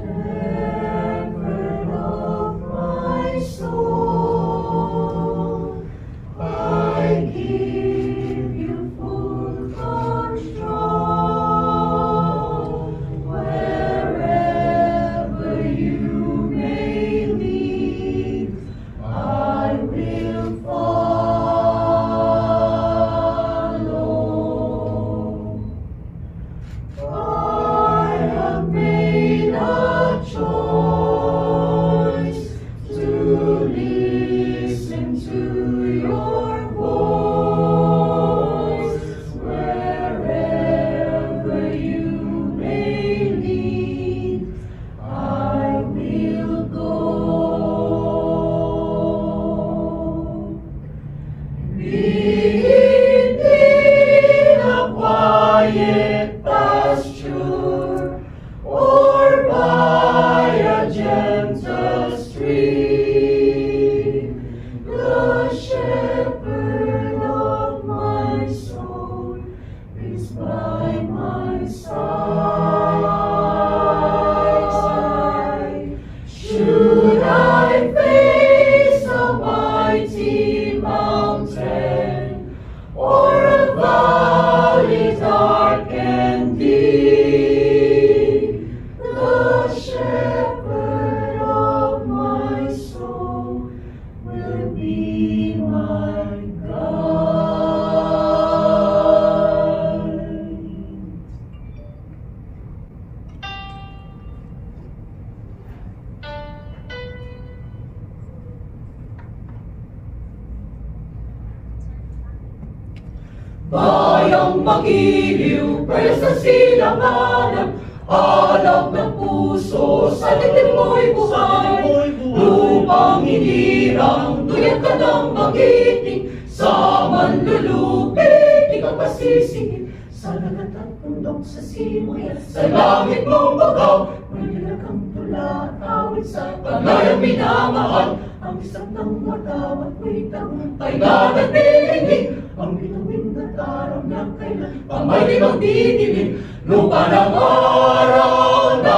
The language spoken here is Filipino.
Shepherd of my soul, I give you full control. Wherever you may lead, I will follow. I have made a choice to listen to your voice. Wherever you may lead, I will go. Be it a quiet pasture or by a gentle stream, the shepherd of my soul is by my side. Should I face a mighty mountain or a valley dark and deep, the shepherd of my soul will be my guide. Bayang magiliw, pwes sa silanganan, alab ng puso, sa titim mo'y buhay. Lupang hinirang, tuyat ka ng magiting, sa manlulupig, ikaw pasisingin. Sa lagat at bundok, sa simoy at sa langit mong bagaw, may nilagang tula at awit sa paglayang minamahal. Ang isang ng mataw at may tagumpay na nagbihinig, ang bituin at araw na kailan pamay di magdidilim, lupa ng araw na